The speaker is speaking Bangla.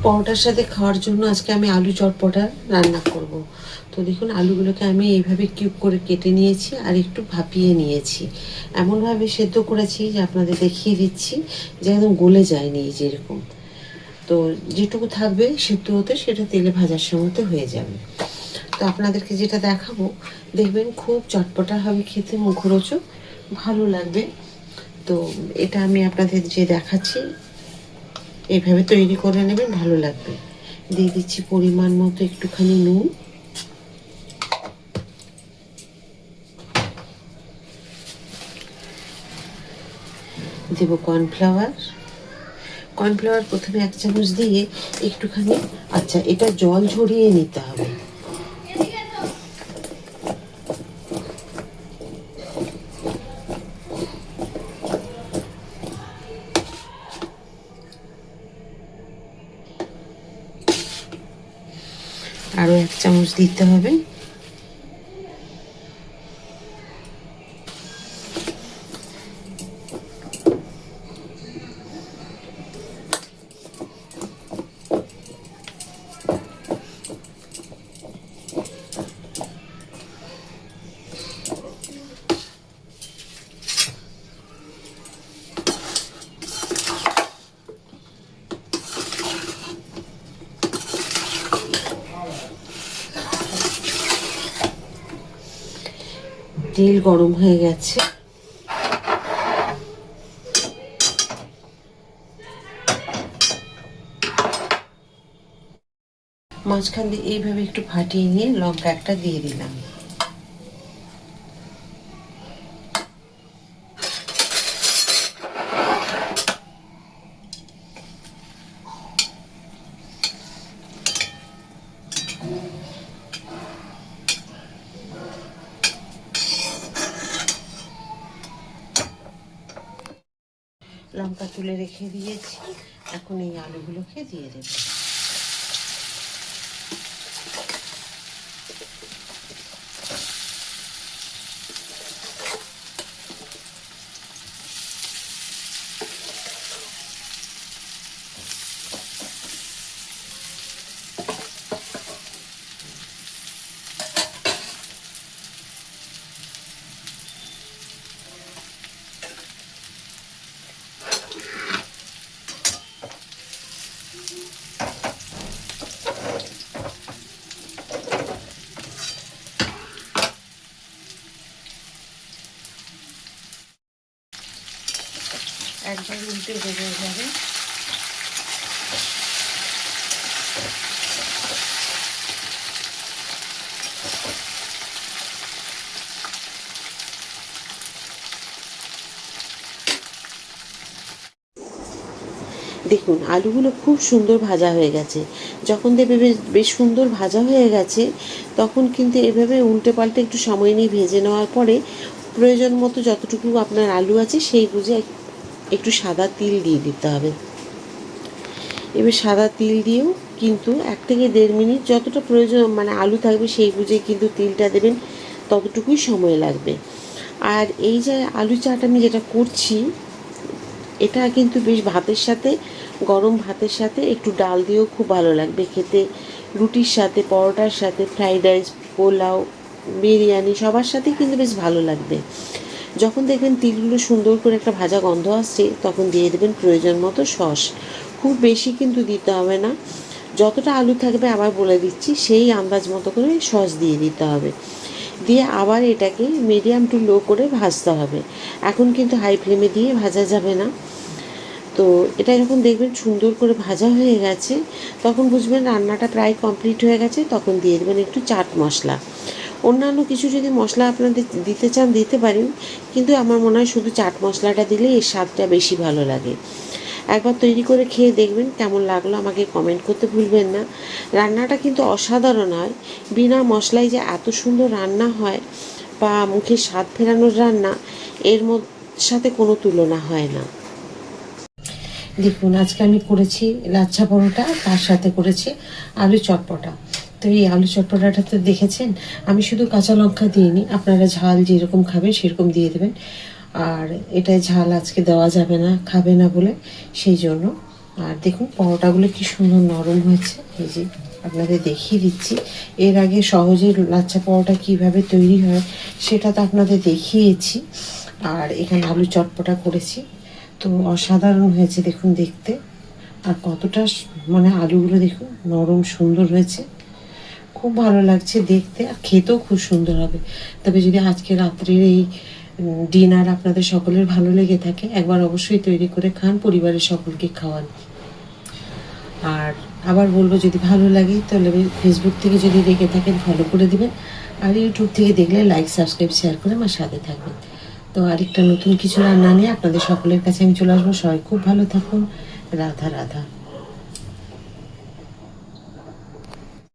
পরোটার সাথে খাওয়ার জন্য আজকে আমি আলু চটপটা রান্না করব। তো দেখুন আলুগুলোকে আমি এইভাবে কিউব করে কেটে নিয়েছি আর একটু ভাপিয়ে নিয়েছি। এমনভাবে সেদ্ধ করেছি যে আপনাদের দেখিয়ে দিচ্ছি যে একদম গলে যায়নি যেরকম। তো যেটুকু থাকবে সেদ্ধ হতে সেটা তেলে ভাজার সময়তে হয়ে যাবে। তো আপনাদেরকে যেটা দেখাবো দেখবেন খুব চটপটা হবে, খেতে মুখরোচক, ভালো লাগবে। তো এটা আমি আপনাদের যে দেখাচ্ছি এইভাবে তৈরি করে নেবেন, ভালো লাগবে। দিয়ে দিচ্ছি পরিমাণ মতো একটুখানি নুন, দেব কর্নফ্লাওয়ার। কর্নফ্লাওয়ার প্রথমে 1 চামচ দিয়ে একটুখানি, আচ্ছা এটা জল ঝরিয়ে নিতে হবে। আরও 1 চামচ দিতে হবে। তেল গরম হয়ে গেছে, মাঝখান দিয়ে এইভাবে একটু ফাটিয়ে নিয়ে লঙ্কা একটা দিয়ে দিলাম। লঙ্কা তুলে রেখে দিয়েছি, এখন এই আলুগুলোকে দিয়ে দেব। একবার উল্টে বেরিয়ে যাবে। দেখুন আলুগুলো খুব সুন্দর ভাজা হয়ে গেছে। যখন দেখবে বেশ সুন্দর ভাজা হয়ে গেছে তখন কিন্তু এভাবে উল্টে পাল্টে একটু সময় নিয়ে ভেজে নেওয়ার পরে প্রয়োজন মতো যতটুকু আপনার আলু আছে সেই বুঝে একটু সাদা তিল দিয়ে দিতে হবে। এবার সাদা তিল দিয়েও কিন্তু 1 থেকে 1.5 মিনিট যতটা প্রয়োজন মানে আলু থাকবে সেই বুঝে কিন্তু তিলটা দেবেন, ততটুকুই সময় লাগবে। আর এই যে আলু চাট আমি যেটা করছি এটা কিন্তু বেশ ভাতের সাথে, গরম ভাতের সাথে একটু ডাল দিয়েও খুব ভালো লাগবে খেতে, রুটির সাথে, পরোটার সাথে, ফ্রাইড রাইস, পোলাও, বিরিয়ানি সবার সাথেই কিন্তু বেশ ভালো লাগবে। যখন দেখবেন তিলগুলো সুন্দর করে একটা ভাজা গন্ধ আসছে তখন দিয়ে দেবেন প্রয়োজন মতো সস। খুব বেশি কিন্তু দিতে হবে না, যতটা আলু থাকবে আবার বলে দিচ্ছি সেই আন্দাজ মতো করে সস দিয়ে দিতে হবে। দিয়ে আবার এটাকে মিডিয়াম টু লো করে ভাজতে হবে। এখন কিন্তু হাই ফ্লেমে দিয়ে ভাজা যাবে না। তো এটা যখন দেখবেন সুন্দর করে ভাজা হয়ে গেছে তখন বুঝবেন রান্নাটা প্রায় কমপ্লিট হয়ে গেছে, তখন দিয়ে দেবেন একটু চাট মশলা। অন্যান্য কিছু যদি মশলা আপনাদের দিতে চান দিতে পারেন, কিন্তু আমার মনে হয় শুধু চাট মশলাটা দিলে এর স্বাদটা বেশি ভালো লাগে। একবার তৈরি করে খেয়ে দেখবেন কেমন লাগলো, আমাকে কমেন্ট করতে ভুলবেন না। রান্নাটা কিন্তু অসাধারণ হয়, বিনা মশলায় যে এত সুন্দর রান্না হয় বা মুখে স্বাদ ফেরানোর রান্না এর সাথে কোনো তুলনা হয় না। দেখুন আজকে আমি করেছি লাচ্ছা পরোটা, তার সাথে করেছি আলু চটপটা। তো এই আলু চটপটাটা তো দেখেছেন, আমি শুধু কাঁচা লঙ্কা দিইনি, আপনারা ঝাল যেরকম খাবেন সেরকম দিয়ে দেবেন। আর এটায় ঝাল আজকে দেওয়া যাবে না, খাবে না বলে, সেই জন্য আর দেখুন পরোটাগুলো কি সুন্দর নরম হয়েছে। এই যে আপনাদের দেখিয়ে দিচ্ছি, এর আগে সহজে লাচ্ছা পরোটা কিভাবে তৈরি হয় সেটা তো আপনাদের দেখিয়েছি। আর এখানে আলু চটপটা করেছি, তো অসাধারণ হয়েছে দেখুন দেখতে। আর কতটা মানে আলুগুলো দেখুন নরম সুন্দর হয়েছে, খুব ভালো লাগছে দেখতে, আর খেতেও খুব সুন্দর হবে। তবে যদি আজকে রাত্রের এই ডিনার আপনাদের সকলের ভালো লেগে থাকে, একবার অবশ্যই তৈরি করে খান, পরিবারের সকলকে খাওয়ান। আর আবার বলবো, যদি ভালো লাগে তাহলে ফেসবুক থেকে যদি দেখে থাকেন ফলো করে দেবেন, আর ইউটিউব থেকে দেখলে লাইক সাবস্ক্রাইব শেয়ার করে আমার সাথে থাকবেন। তো আরেকটা নতুন কিছু রান্না নিয়ে আপনাদের সকলের কাছে আমি চলে আসবো। সবাই খুব ভালো থাকুন। রাধা রাধা।